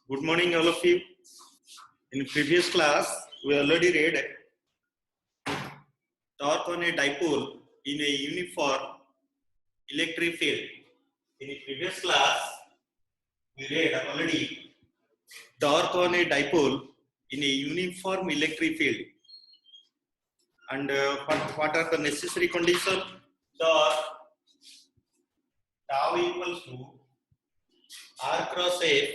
Good morning, all of you. In previous class, we already read torque on a dipole in a uniform electric field. In the previous class, we read already torque on a dipole in a uniform electric field. And what are the necessary conditions? Torque tau equals to R cross F.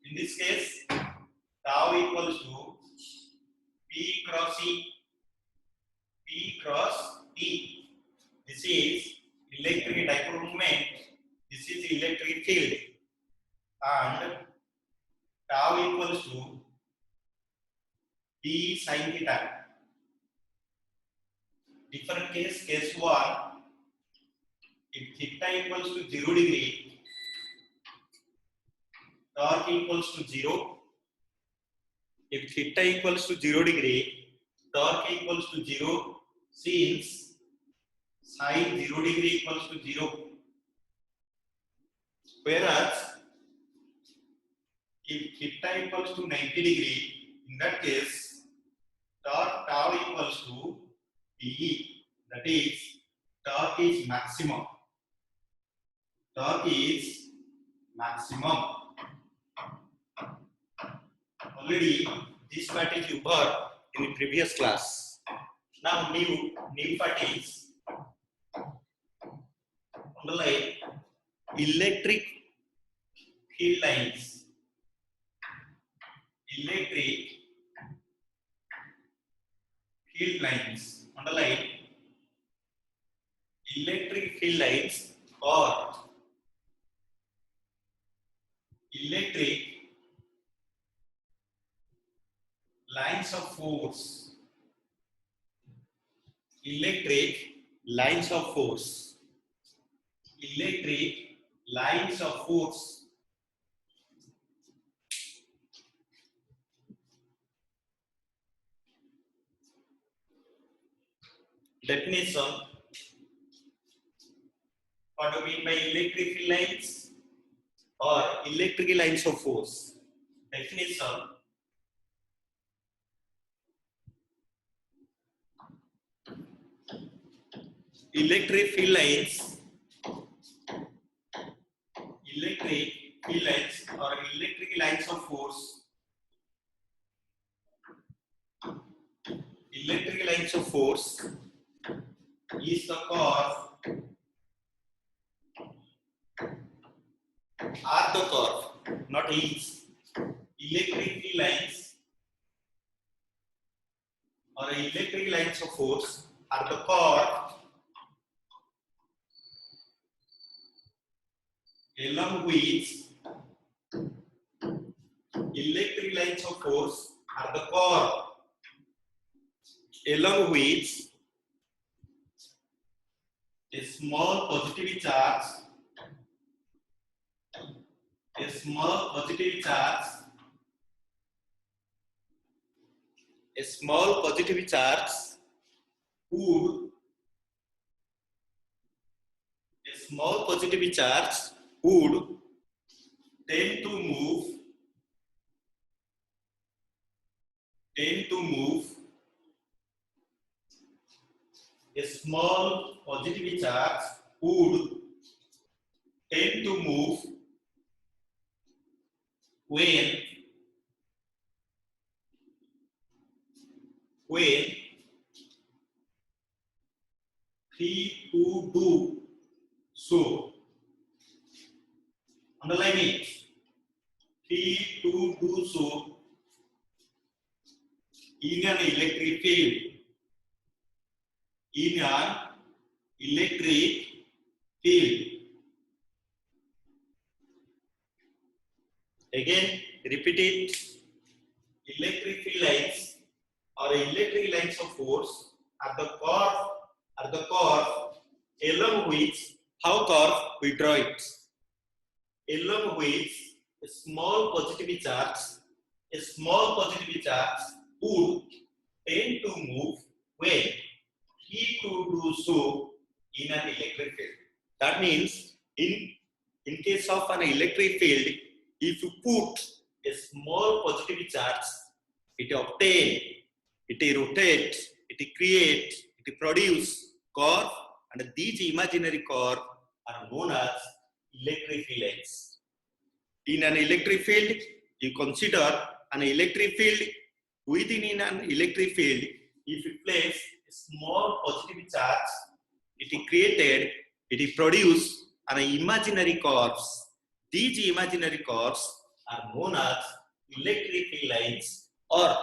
In this case, tau equals to P cross E. P cross E. This is electric dipole moment. This is electric field. And tau equals to D sin theta. Different case, case 1, if theta equals to 0 degree, torque equals to 0. If theta equals to 0 degree, torque equals to 0 since sin 0 degree equals to 0. Whereas, if theta equals to 90 degree, in that case, torque tau equals to dE. That is, torque is maximum. Torque is maximum. Already, this part is over in the previous class. Now, new part is underline electric field lines. Electric field lines. Underline electric field lines or electric lines of force. Electric lines of force. Electric lines of force. Definition. What do you mean by electric field lines or electric lines of force? Definition. Electric field lines. Electric field lines or electric lines of force. Electric lines of force is the curve are the curve, not is. Electric field lines or electric lines of force are the curve along which electric lines of force are the curve along which a small positive charge would tend to move a small positive charge would tend to move when free to do so. Underline it. Free to do so in an electric field. In an electric field. Again, repeat it. Electric field lines or electric lines of force are the curve along which, how curve we draw it, along which a small positive charge would tend to move when he to do so in an electric field. That means in case of an electric field, if you put a small positive charge, it obtain, it rotate, it create, it produce curve, and these imaginary curve are known as electric fields. In an electric field, you consider an electric field. Within an electric field, if you place a small positive charge, it created, it produced an imaginary curves. These imaginary curves are known as electric field lines or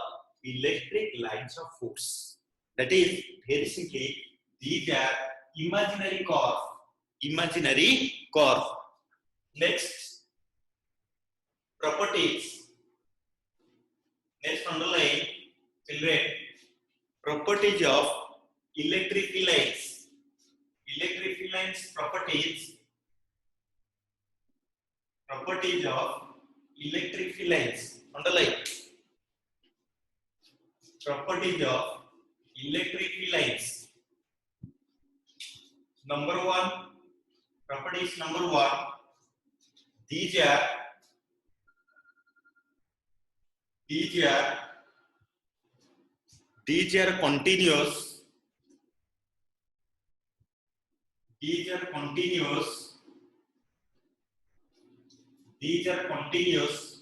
electric lines of force. That is, very simply, these are imaginary curve. Imaginary curve. Next, properties. Next underline, children, properties of electric field lines. Electric field lines properties. Properties of electric field lines. Underline. Properties of electric field lines. Number one. Properties number one. These are continuous. These are continuous. These are continuous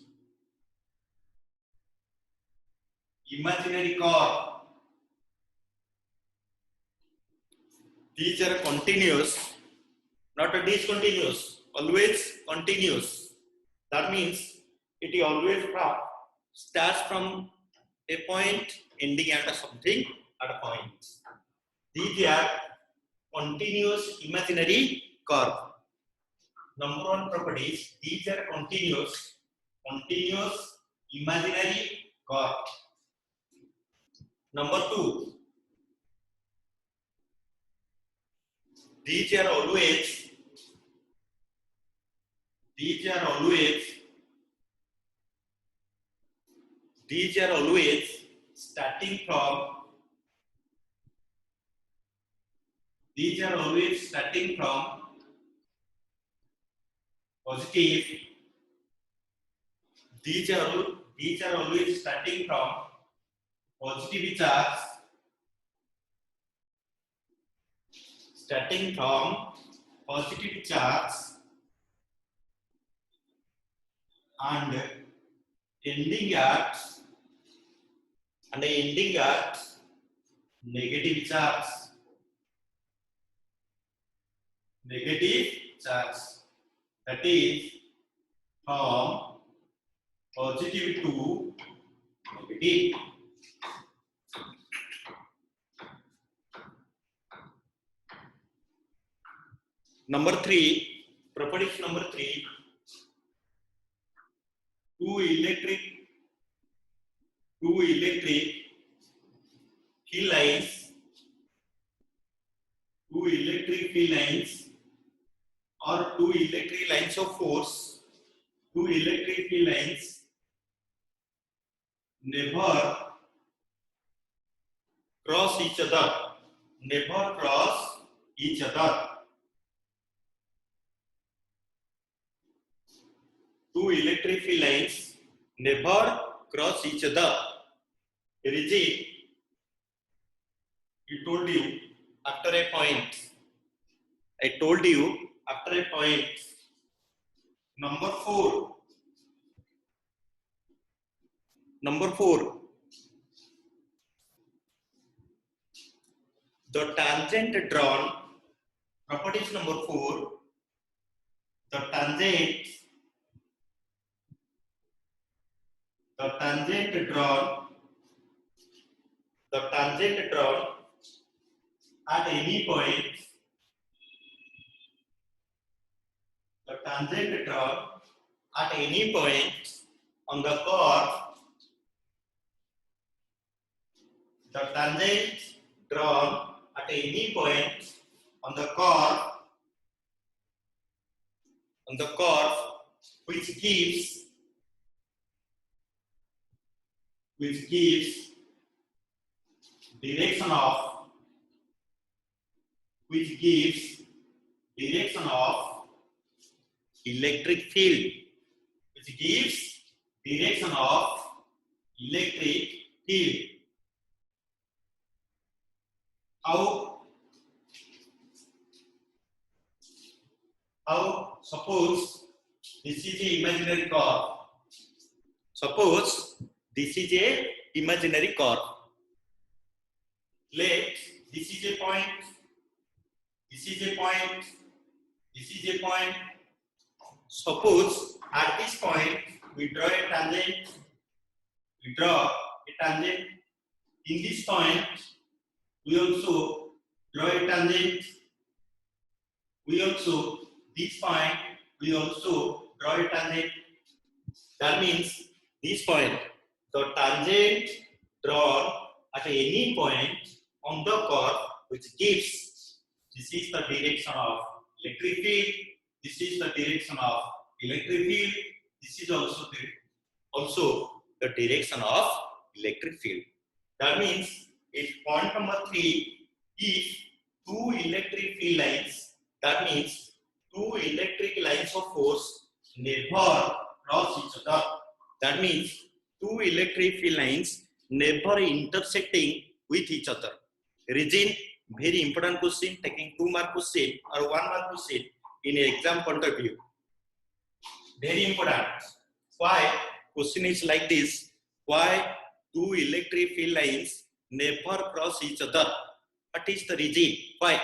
imaginary curve. These are continuous, not a discontinuous, always continuous. That means it always starts from a point ending at something at a point. These are continuous imaginary curve. Number one properties, these are continuous imaginary curve. Number two, these are always starting from positive. These are always starting from positive charge. Starting from positive charge and ending at negative charge. Negative charge. That is from positive to negative. Number three, properties number three. Two electric field lines. Two electric field lines or two electric lines of force. Two electric field lines never cross each other. Never cross each other. Two electric field lines never cross each other. Regime, I told you after a point. Number four. The tangent drawn. Properties number four. The tangent drawn at any point. The tangent drawn at any point on the curve. The tangent drawn at any point on the curve, which gives direction of electric field. Which which gives direction of electric field. How suppose this is a imaginary curve. Suppose this is a imaginary curve. Let this is a point, this is a point, this is a point. Suppose at this point we draw a tangent. We draw a tangent. In this point we also draw a tangent. We also this point we also draw a tangent. That means this point, the tangent drawn at any point on the curve, which gives this is the direction of electric field, this is the direction of electric field, this is also the direction of electric field. That means if point number 3, if two electric field lines, that means two electric lines of force never cross each other. That means two electric field lines never intersecting with each other. Reason, very important question, taking 2 mark question or 1 mark question in an exam point of view. Very important. Why? Question is like this. Why two electric field lines never cross each other? What is the reason? Why?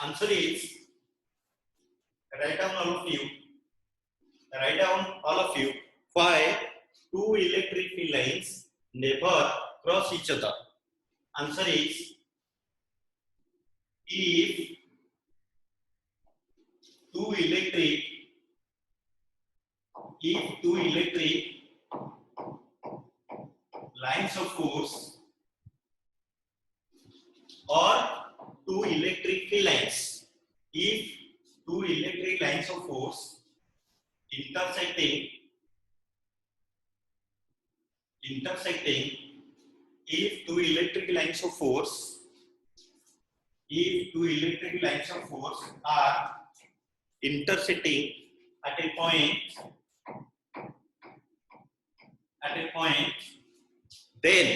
Answer is, write down all of you. Write down all of you. Why two electric field lines never cross each other? Answer is, if two electric lines of force or two electric field lines, if two electric lines of force intersecting, if two electric lines of force are intersecting at a point, then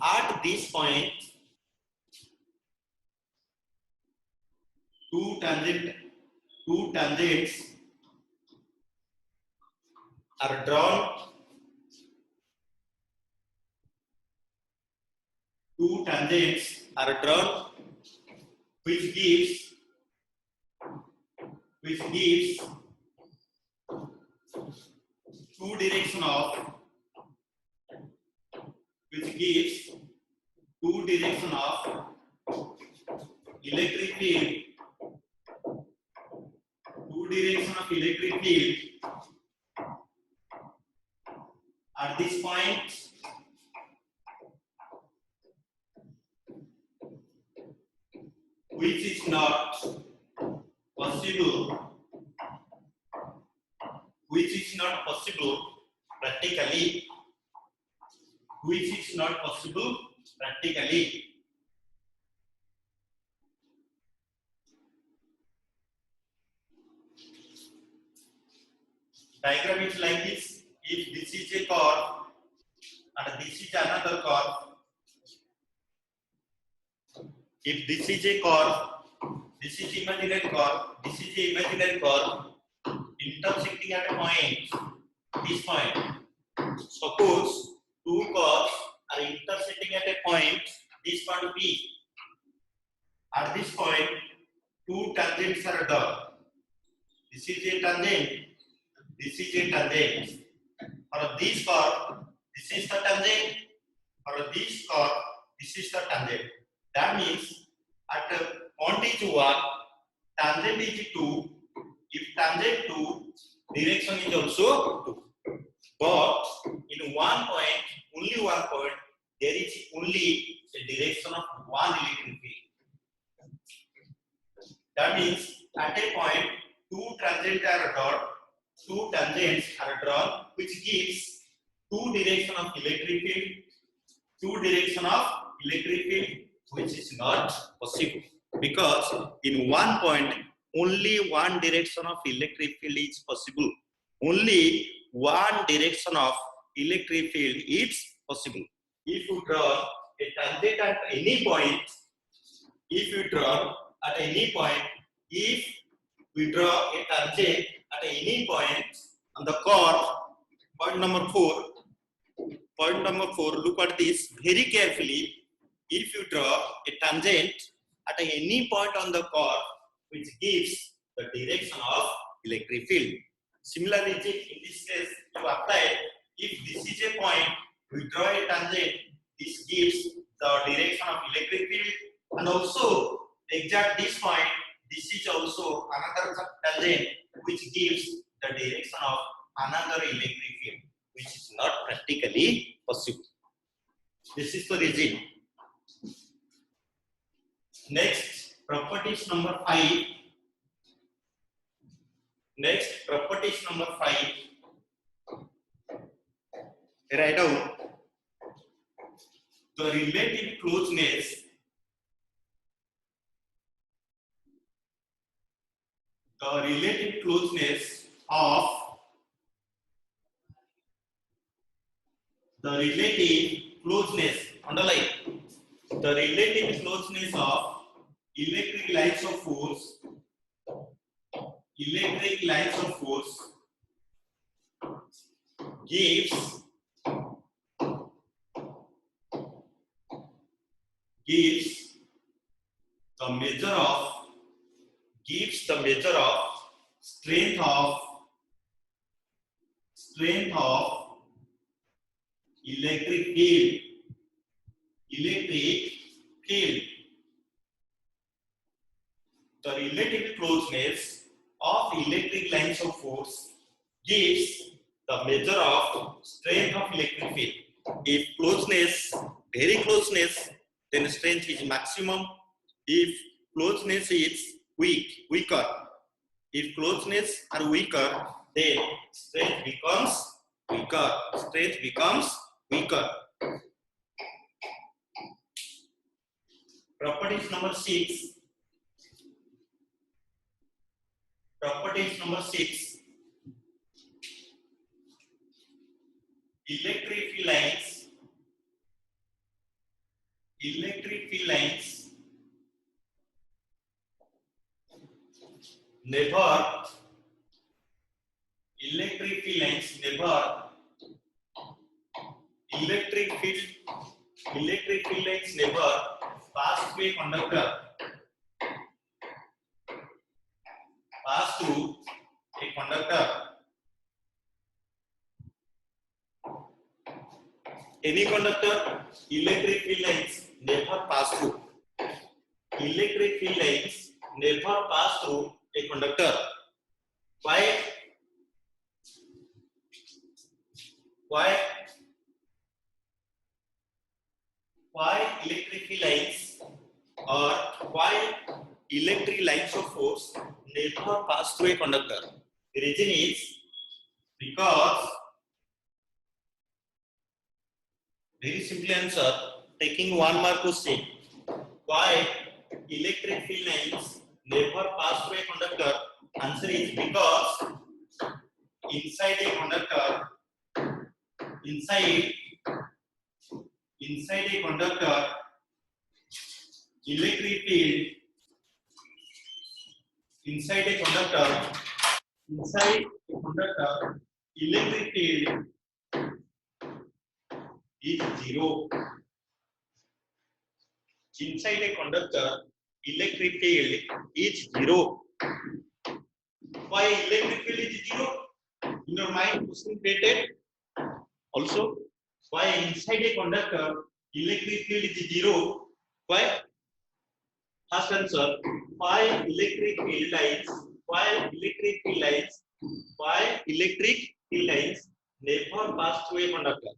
at this point, two tangents are drawn. Two tangents are drawn, which gives two direction of electric field. Two direction of electric field at this point, which is not possible practically. Diagram is like this. If this is a curve and this is another curve, if this is a curve, this is imaginary curve, this is a imaginary curve, intersecting at a point, this point. Suppose two curves are intersecting at a point, this point B. At this point, two tangents are drawn. This is a tangent, this is a tangent. For this curve, this is the tangent. For this curve, this is the tangent. That means at point is 1, tangent is 2. If tangent 2, direction is also 2. But in one point, only one point, there is only a direction of one electric field. That means at a point, two tangents are drawn, which gives two direction of electric field. which is not possible, because in one point only one direction of electric field is possible. Only one direction of electric field is possible. If you draw a tangent at any point, if we draw at any point, if we draw a tangent at any point on the chord, point number 4, look at this very carefully. If you draw a tangent at any point on the chord, which gives the direction of electric field. Similarly, in this case, you apply, if this is a point, we draw a tangent, this gives the direction of electric field, and also exact this point, this is also another tangent which gives the direction of another electric field, which is not practically possible. This is the reason. Next, properties number 5. Next, properties number 5. Write down the relative closeness underline the relative closeness of electric lines of force gives the measure of strength of electric field. The relative closeness of electric lines of force gives the measure of strength of electric field. If closeness, very closeness, then strength is maximum. If closeness is weaker, if closeness are weaker, then strength becomes weaker. Properties number 6. Electric field lines never pass through a conductor. Any conductor, electric field lines never pass through. Electric field lines never pass through a conductor. Why electric field lines, or why electric lines of force never pass through a conductor? The reason is because, very simple answer, taking one mark question, why electric field lines never pass through a conductor? Answer is because inside a conductor, electric field electric field is zero. Inside a conductor, electric field is zero. Why electric field is zero? In your mind, question created. Also, why inside a conductor, electric field is zero? Why? First answer, why electric field lines never pass through a conductor?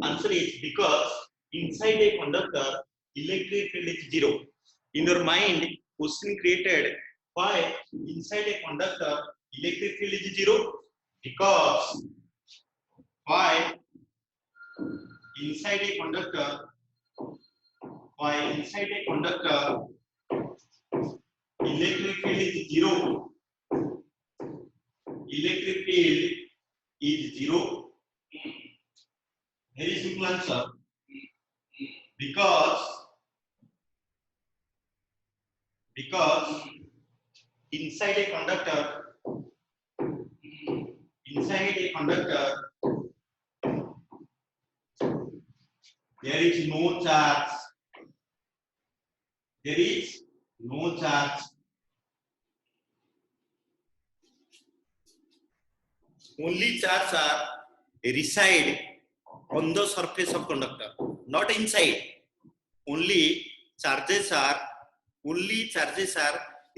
Answer is because inside a conductor, electric field is zero. In your mind, question created, why inside a conductor, electric field is zero? Because why inside a conductor, while inside a conductor electric field is zero. Electric field is zero. Very simple answer. Because inside a conductor there is no charge. There is no charge. Only charges are reside on the surface of conductor, not inside. Only charges are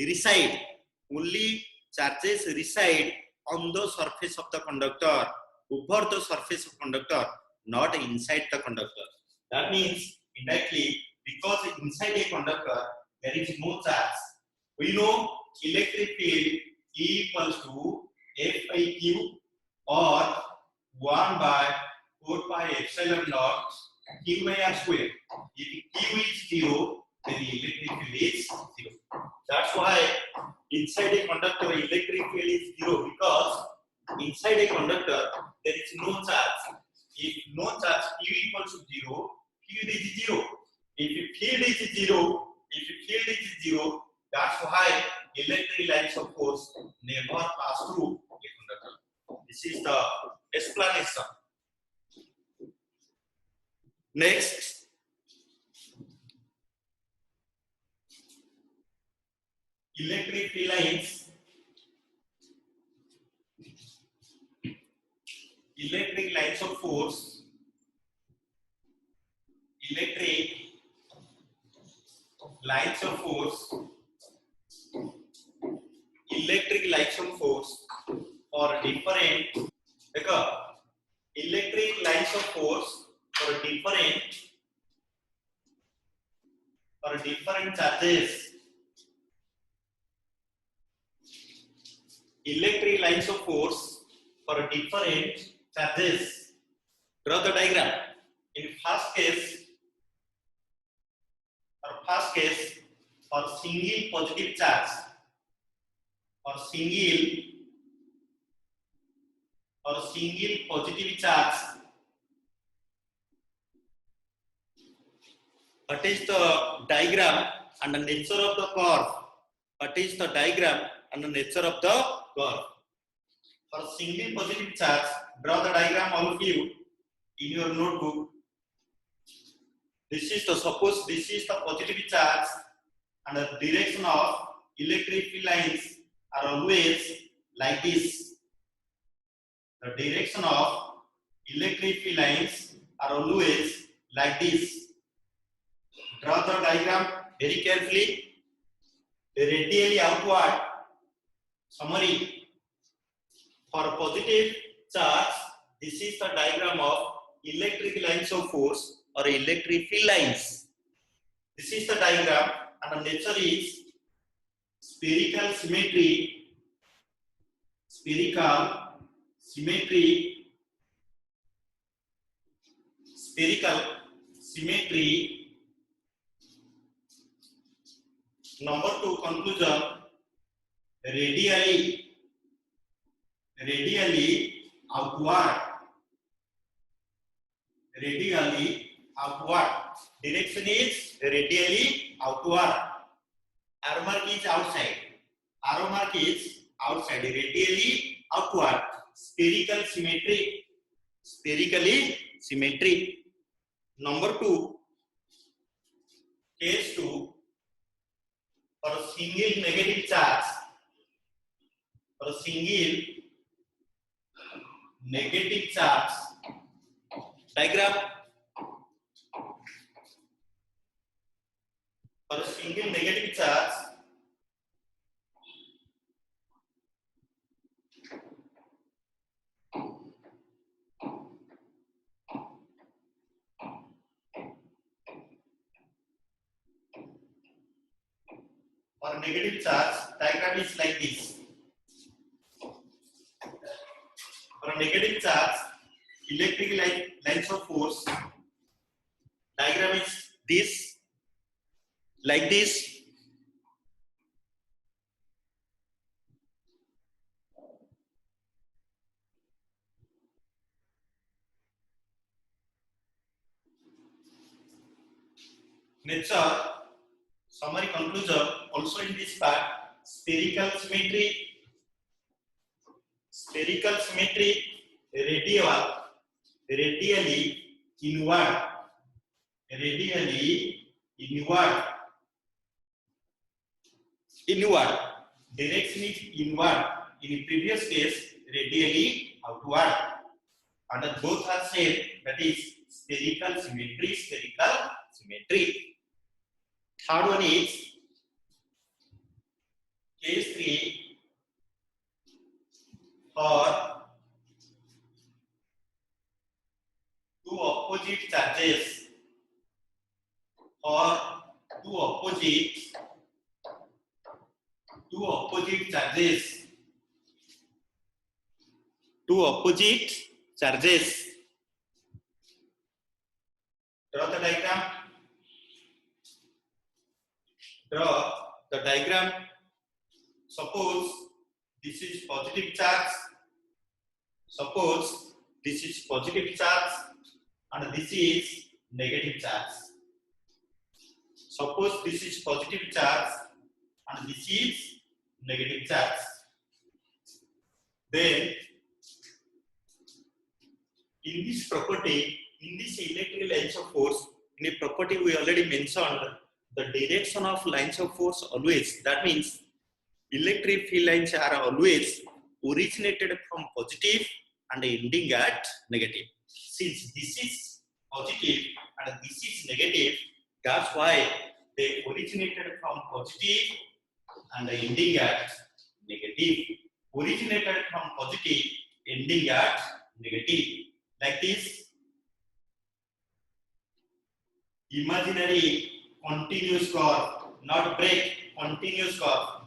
reside. Only charges reside on the surface of the conductor, over the surface of conductor, not inside the conductor. That means indirectly, because inside a conductor there is no charge. We know electric field E equals to F by Q or 1 by 4 pi epsilon naught Q by R square. If Q is 0, then the electric field is 0. That's why inside a conductor electric field is 0, because inside a conductor there is no charge. If no charge, Q equals to 0, Q is 0. If field is 0, that's why electric lines of force never pass through a conductor. This is the explanation. Next, electric field lines. Electric lines of force. Electric lines of force. Electric lines of force or different. Electric lines of force for different charges. Electric lines of force for different charges. Draw the diagram. In first case, for single positive charge, single positive charge, what is the diagram and the nature of the curve? What is the diagram and the nature of the curve? For single positive charge, draw the diagram, all of you, in your notebook. Suppose this is the positive charge, and the direction of electric field lines are always like this. The direction of electric field lines are always like this. Draw the diagram very carefully. Radially outward. Summary. For positive charge, this is the diagram of electric lines of force or electric field lines. This is the diagram, and the nature is spherical symmetry. Number 2, conclusion. Radially outward. Direction is radially outward. Arrow mark is outside. Radially outward. Spherically symmetry. Number 2, case 2, for a single negative charge. Diagram. For a single negative charge, diagram is like this. For a negative charge, electric lines of force, diagram is this. like this. Nature, summary conclusion, also in this part, spherical symmetry, radially inward, inward, direction is inward. In previous case, radially outward. Under both are same, that is spherical symmetry. Third one is case 3 for two opposite charges. Two opposite charges. Draw the diagram. Suppose this is positive charge. And this is negative charge. Suppose this is positive charge and this is negative charge. Then in this property, in this electrical lines of force, in a property we already mentioned, the direction of lines of force always, that means electric field lines are always originated from positive and ending at negative. Since this is positive and this is negative, that's why they originated from positive and ending at negative. Originated from positive, ending at negative. Like this. Imaginary continuous curve, not break, continuous curve.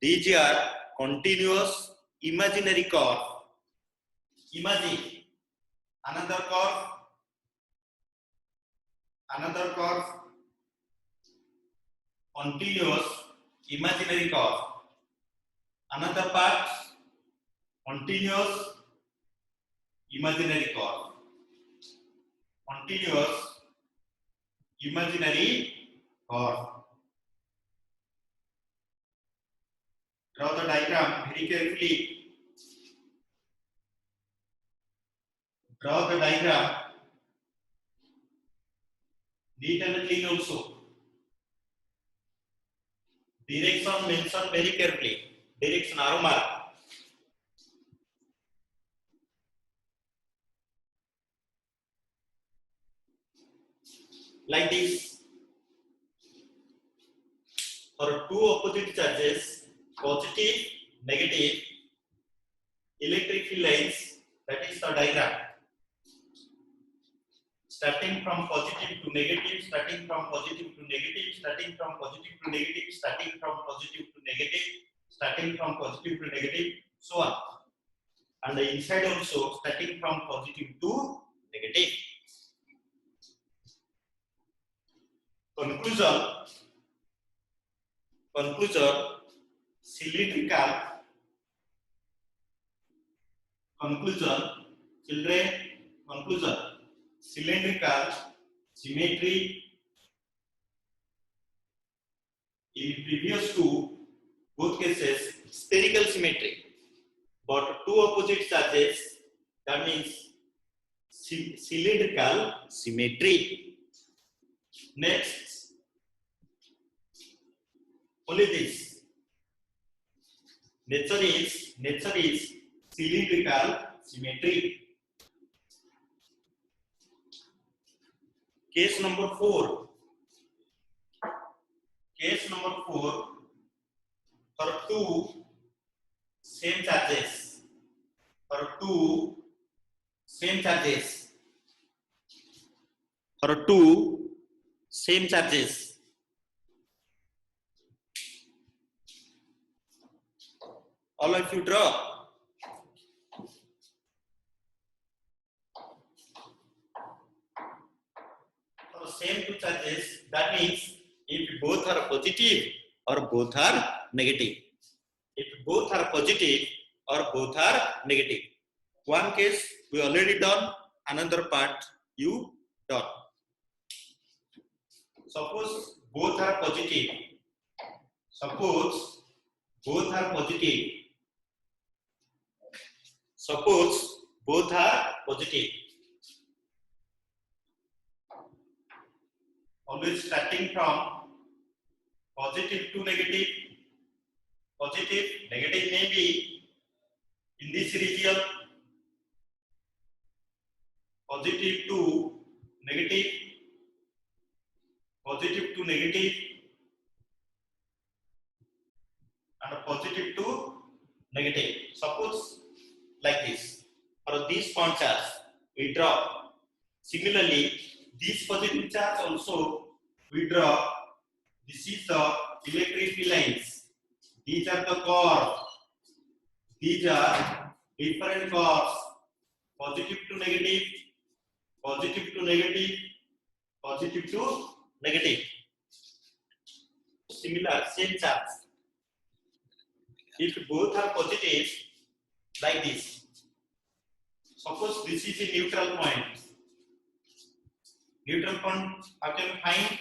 These are continuous imaginary curve. Imagine another curve, continuous imaginary curve. Another part, continuous imaginary curve. Continuous imaginary curve. Draw the diagram very carefully. Draw the diagram. Neat and clean also. Direction mentioned very carefully. Direction arrow mark. Like this. For two opposite charges, positive, negative, electric field lines, that is the diagram. Starting from positive to negative, starting from positive to negative, starting from positive to negative, starting from positive to negative, starting from positive to negative, so on. And the inside also starting from positive to negative. Conclusion, cylindrical, cylindrical symmetry. In previous two, both cases, spherical symmetry. But two opposite charges, that means cylindrical symmetry. Next, only this. Nature is cylindrical symmetry. Case number 4. For two same charges. All of you draw. For same two charges, that means positive or both are negative. If both are positive or both are negative. One case we already done, another part you done. Suppose both are positive. Suppose both are positive. Suppose both are positive. Always starting from positive to negative. Positive, negative may be in this region. Positive to negative. Positive to negative. And positive to negative. Suppose like this. For these point charge, we draw. Similarly, this positive charge also we draw. This is the electric field lines. These are the curves. These are different curves. Positive to negative, positive to negative, positive to negative. Similar, same charge. If both are positive, like this. Suppose this is a neutral point. Neutral point, how can we find?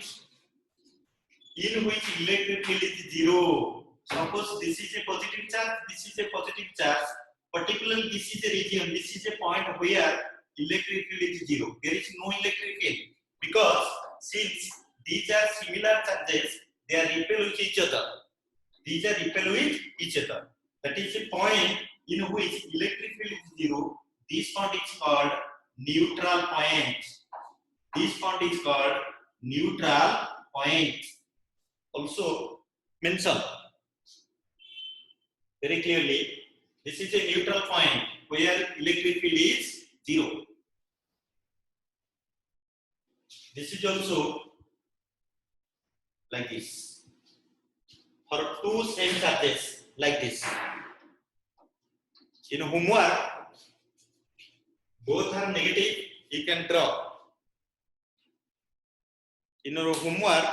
In which electric field is zero. Suppose this is a positive charge, this is a positive charge. Particularly, this is a region, this is a point where electric field is zero. There is no electric field because since these are similar charges, they are repel with each other. These are repel with each other. That is a point in which electric field is zero. This point is called neutral point. This point is called neutral point. Also mention very clearly. This is a neutral point where electric field is zero. This is also like this. For two same charges like this. In homework, both are negative, you can draw. In your homework,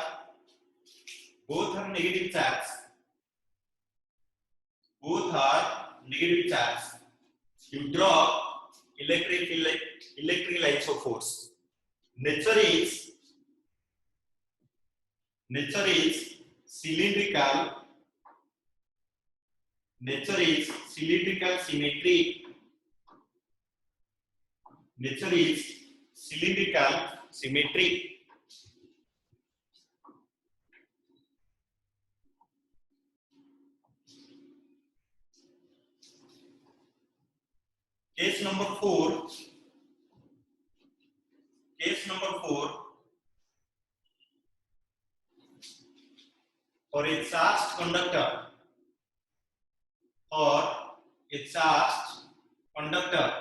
both are negative charge. Both are negative charge. You draw electric lines of force. Nature is cylindrical. Nature is cylindrical symmetry. Nature is cylindrical symmetry. Case number 4. Case number 4. For a charged conductor. For a charged conductor.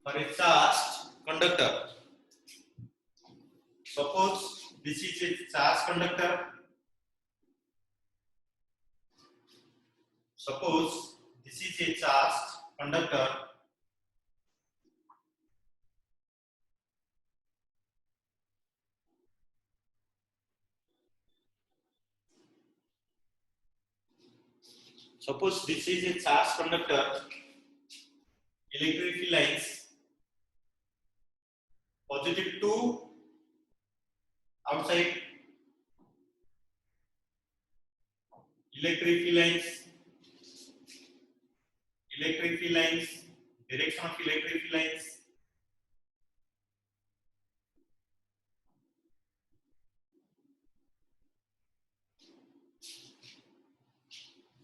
For a charged conductor. Suppose this is a charged conductor. Suppose this is a charged conductor. Suppose this is a charged conductor. Electric field lines positive to outside. Electric field lines. Electric field lines. Direction of electric field lines.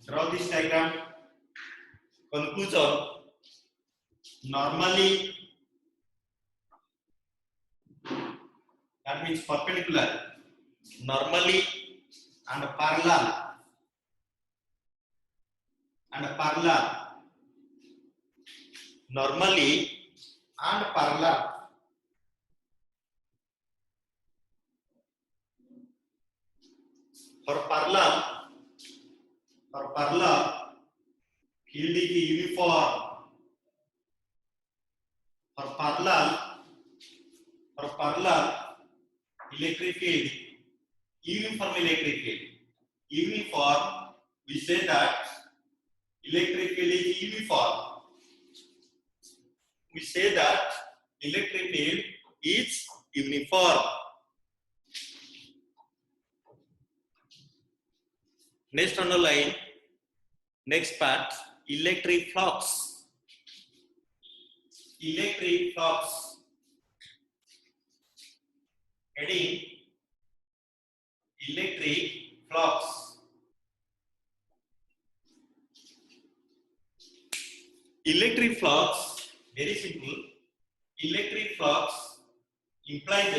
Draw this diagram. Conclusion. Normally, that means perpendicular. Normally and parallel. And parallel. Normally and parallel. For parallel, field is uniform. For parallel, electric field, uniform electric field. Uniform, we say that electric field is uniform. We say that electric field is uniform. Next underline, next part, electric flux. Electric flux. Heading, electric flux. Electric flux, very simple. Electric flux implies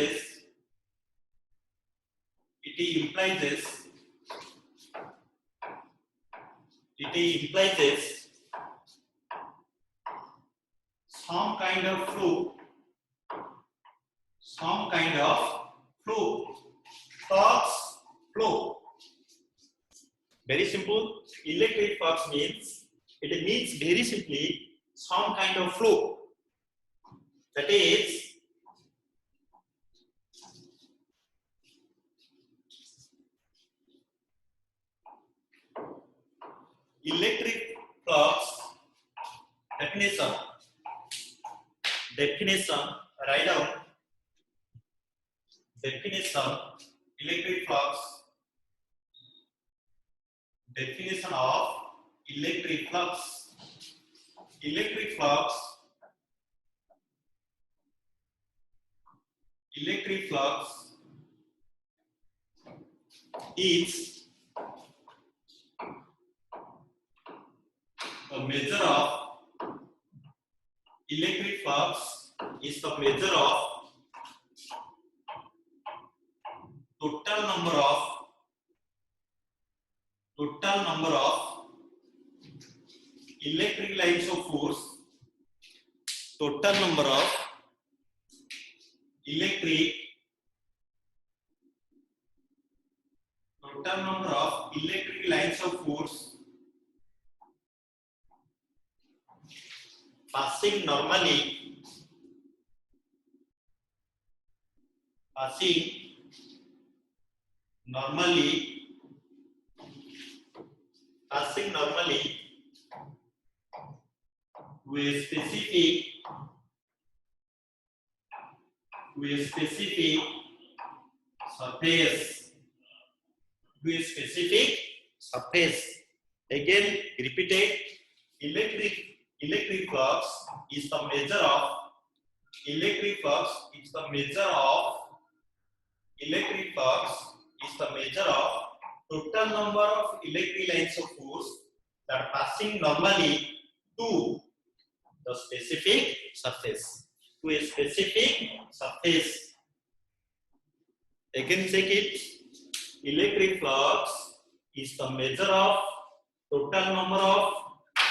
some kind of flow, flux flow. Very simple. Electric flux means, it means very simply some kind of flow. That is, electric flux definition, write down definition, electric flux, definition of electric flux. Electric flux is the measure of total number of electric lines of force, total number of electric lines of force passing normally with specific surface. Again, repeated. Electric flux is the measure of total number of electric lines of force that are passing normally to the specific surface. Again, check it. Electric flux is the measure of total number of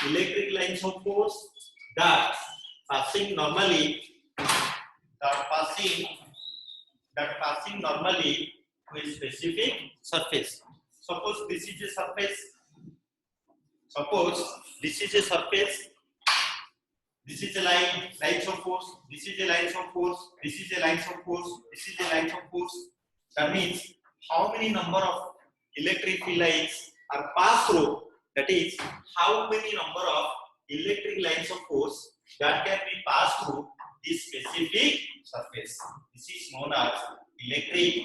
electric lines of force that passing normally to a specific surface. Suppose this is a surface. This is a lines of force. This is a lines of force. This is a lines of force. This is a lines of force. That means how many number of electric field lines are passed through. That is, how many number of electric lines of force that can be passed through this specific surface. This is known as electric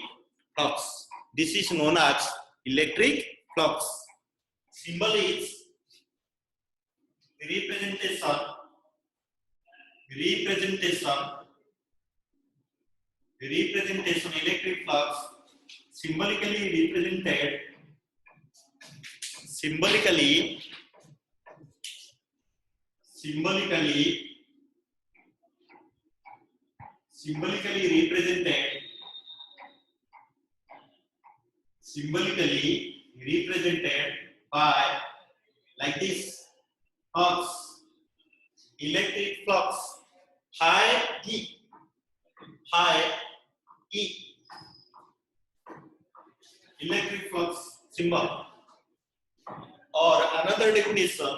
flux. Symbol is representation electric flux symbolically represented by like this flux, electric flux, high E, electric flux symbol. Or another definition,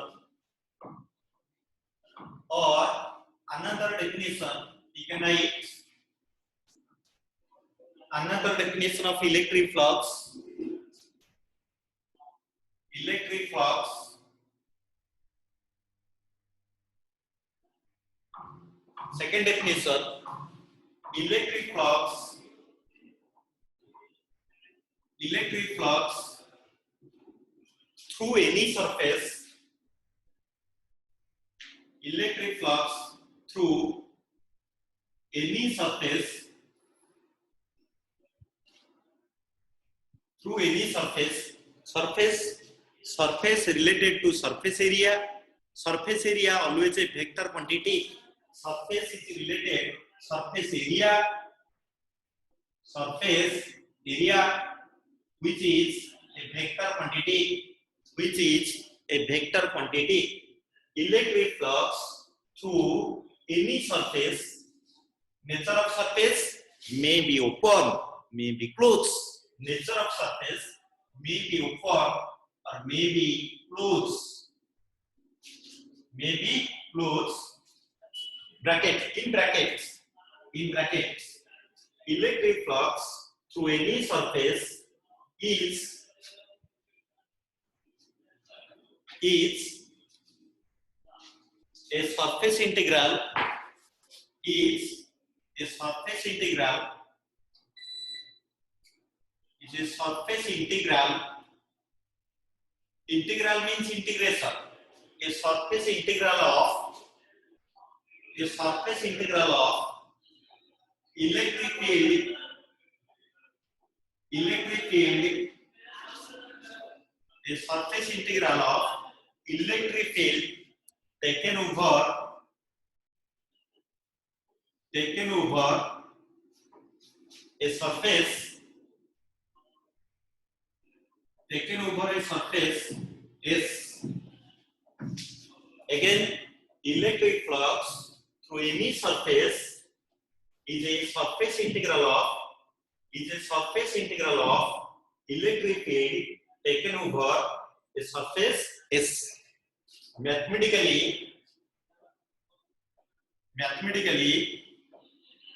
you can write Another definition of electric flux. Electric flux. Second definition. Electric flux. Electric flux through any surface. Electric flux through any surface. Through any surface. Surface related to surface area. Surface area always a vector quantity. Surface is related surface area. Surface area which is a vector quantity. Which is a vector quantity. Electric flux through any surface. Nature of surface may be open, may be closed. Nature of surface may be open or may be closed. May be closed. In brackets. Electric flux through any surface is a surface integral. Is a surface integral. Is a surface integral. Integral means integration. A surface integral of electric field. A surface integral of electric field taken over a surface is again electric flux through any surface is a surface integral of electric field taken over a surface is mathematically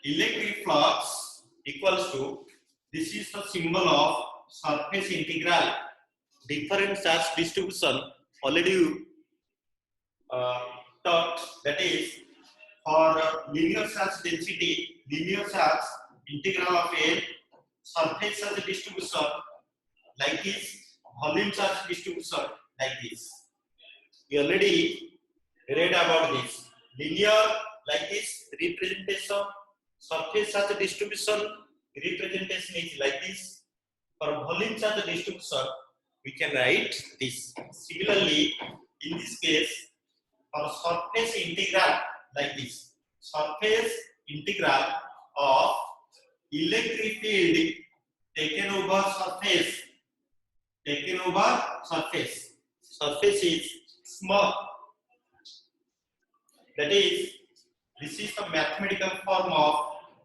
electric flux equals to, this is the symbol of surface integral. Different charge distribution already taught, that is for linear charge density, linear charge integral of a surface charge distribution like this, volume charge distribution like this. We already read about this. Linear like this representation, surface charge distribution representation is like this. For volume charge distribution, we can write this. Similarly, in this case, for surface integral like this, surface integral of electric field taken over surface. Surface is small. That is, this is the mathematical form of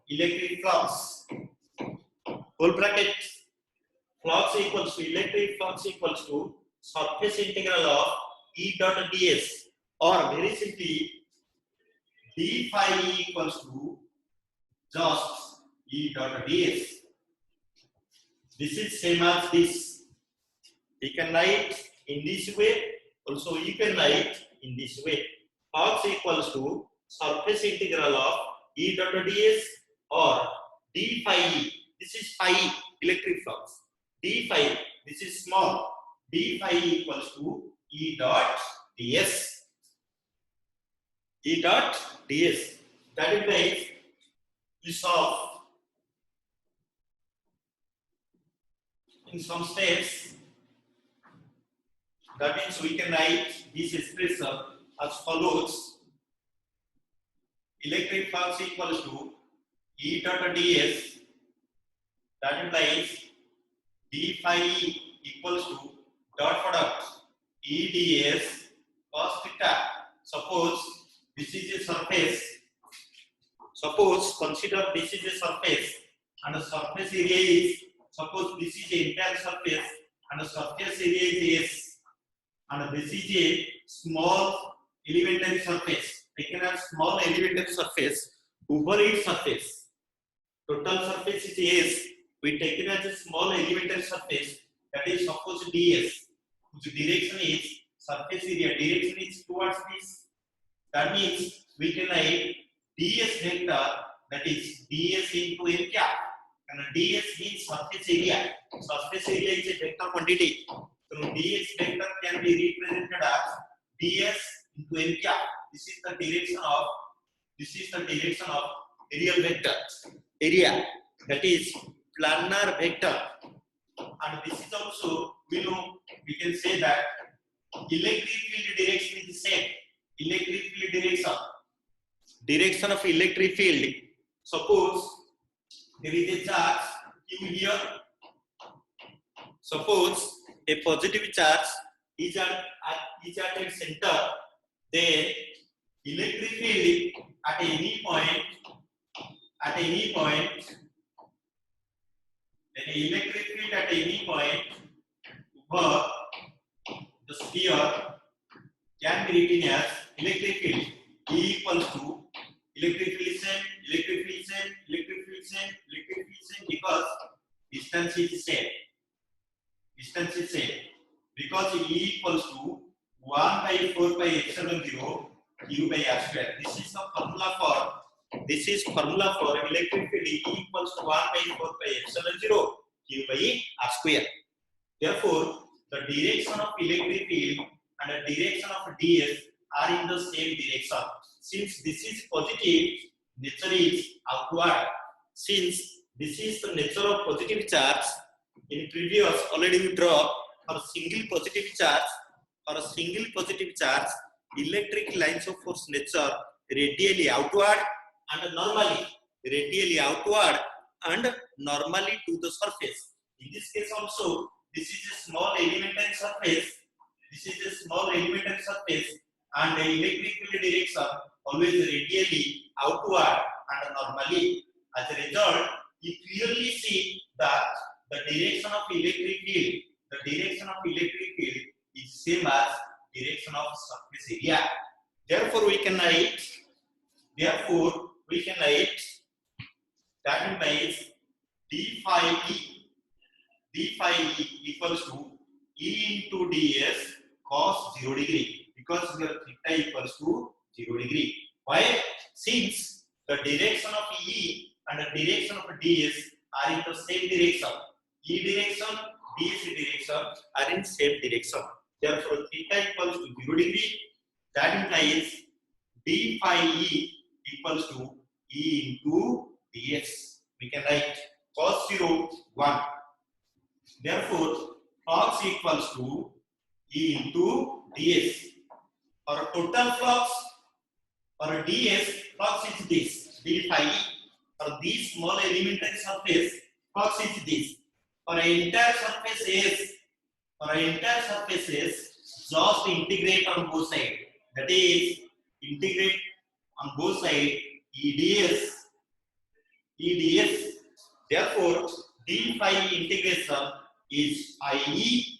electric flux. Whole bracket. Flux equals to electric flux equals to surface integral of E dot ds, or very simply d phi equals to just E dot ds. This is same as this. You can write in this way. Also, you can write in this way. Flux equals to surface integral of E dot ds or d phi. This is phi electric flux. D phi, this is small. D phi equals to E dot ds. E dot ds. That implies we solve in some steps. That means we can write this expression as follows. Electric flux equals to E dot ds. That implies d phi equals to dot product E ds cos theta. Suppose this is a surface. Suppose consider this is a surface and the surface area is, suppose this is the entire surface and the surface area is S, and this is a small elementary surface. Taken as small elementary surface over its surface. Total surface is S we take it as a small elementary surface, that is suppose ds, whose direction is surface area direction is towards this. That means we can write ds vector, that is ds into n cap, and ds means surface area. Surface area is a vector quantity, so ds vector can be represented as ds into n cap. This is the direction of aerial vector area, that is planar vector. And this is also, we can say that electric field direction is the same. Electric field direction of electric field. Suppose there is a charge q here. Suppose a positive charge is at its center, then electric field at any point, then electric field at any point over the sphere can be written as electric field E equals to electric field same, because distance is same. Because E equals to 1 by 4 pi epsilon 0 Q by R square. This is formula for electric field E equals to 1 by 4 pi epsilon 0 Q by R square. Therefore, the direction of electric field and the direction of ds are in the same direction. Since this is positive, nature is outward. Since this is the nature of positive charge, in previous already we draw for a single positive charge, electric lines of force nature radially outward and normally to the surface. In this case also, this is a small elementary surface. And the electric field direction always radially outward and normally. As a result, you clearly see that the direction of electric field is same as direction of surface area. Therefore, we can write that implies d phi e equals to E into ds cos 0 degree, because here theta equals to 0 degree. Why? Since the direction of E and the direction of ds are in the same direction. E direction, ds direction are in same direction. Therefore, theta equals to 0 degree. That implies d phi e equals to E into ds. We can write cos 0 1. Therefore, flux equals to E into ds. For total flux, for ds, flux is this, d phi e. For this small elementary surface, flux is this. For entire surface S, just integrate on both sides. That is, integrate on both sides EDS. Therefore, d phi integration is IE.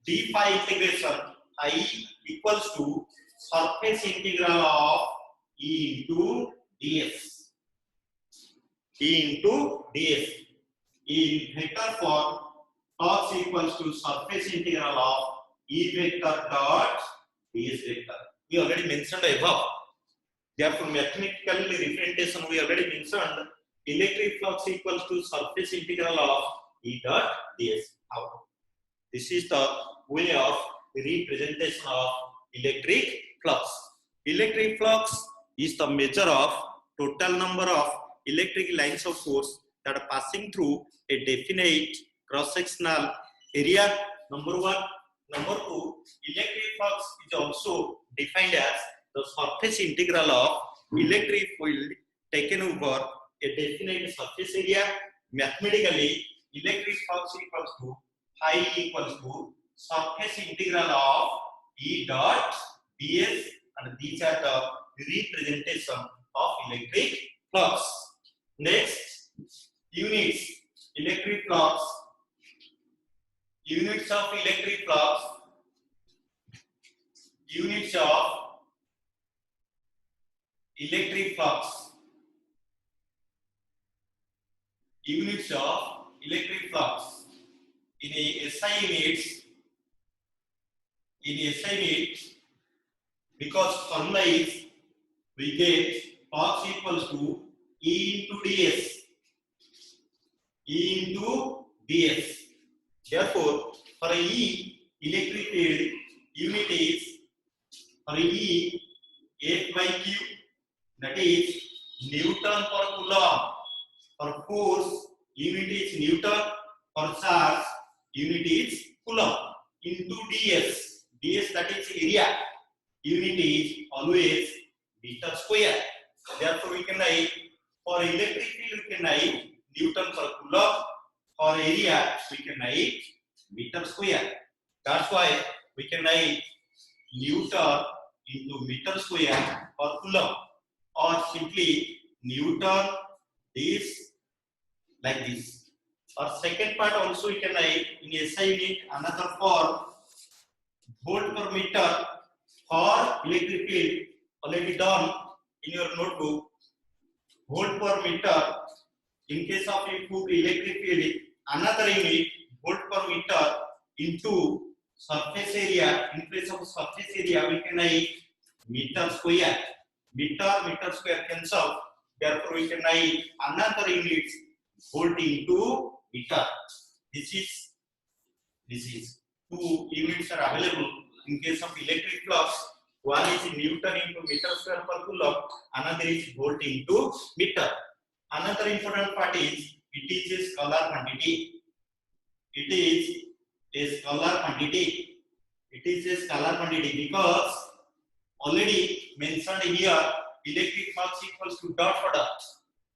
D phi integration IE equals to surface integral of E into ds. In vector form, flux equals to surface integral of E vector dot ds vector. We already mentioned above. Therefore, mathematical representation we already mentioned. Electric flux equals to surface integral of E dot ds. How? This is the way of representation of electric flux. Electric flux is the measure of total number of electric lines of force that are passing through a definite cross-sectional area. Number one. Number two, electric flux is also defined as the surface integral of electric field taken over a definite surface area. Mathematically, electric flux equals to phi equals to surface integral of E dot ds, and these are the representation of electric flux. Next, units of electric flux. Units of electric flux units of electric flux. In a SI units, because formula is we get flux equals to E into ds. Therefore, for E electric field unit is for E F by Q, that is Newton per coulomb. For force unit is Newton, for charge unit is coulomb, into ds. ds, that is area. Unit is always meter square. Therefore, we can write for electric field we can write Newton per coulomb. For area we can write meter square. That's why we can write Newton into meter square per coulomb, or simply Newton is like this. Or second part also we can write in SI unit another form, volt per meter for electric field, already done in your notebook. Volt per meter in case of improved electric field, another unit, volt per meter into surface area. In place of surface area we can write meter square. Meter square cancel. Therefore we can write another unit, volt into meter. This is two units are available in case of electric flux. One is Newton into meter square per coulomb, another is volt into meter. Another important part is it is a scalar quantity. It is a scalar quantity because already mentioned here electric flux equals to dot product,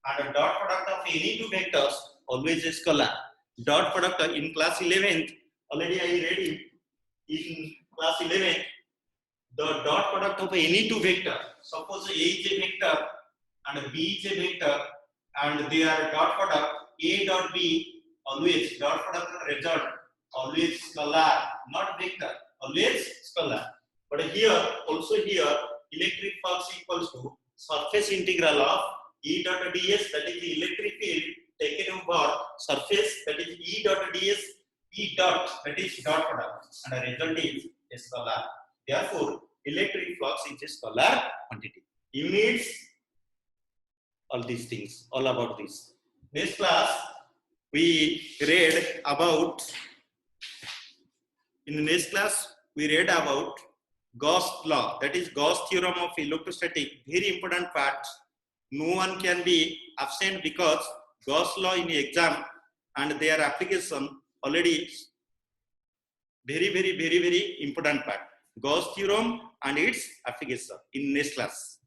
and a dot product of any two vectors always a scalar. Dot product in class 11th already I read it. In class 11th, the dot product of any two vector, suppose A is a vector and B is a vector, and they are dot product A dot B, always dot product result always scalar, not vector, always scalar. But here electric flux equals to surface integral of E dot ds, that is the electric field taken over surface, that is E dot ds, E dot, that is dot product, and the result is a scalar. Therefore, electric flux is a scalar quantity. Units, all these things, all about this. Next class, we read about Gauss law, that is Gauss theorem of electrostatic. Very important part. No one can be absent because Gauss law in the exam and their application already very important part. Gauss theorem and its application in next class.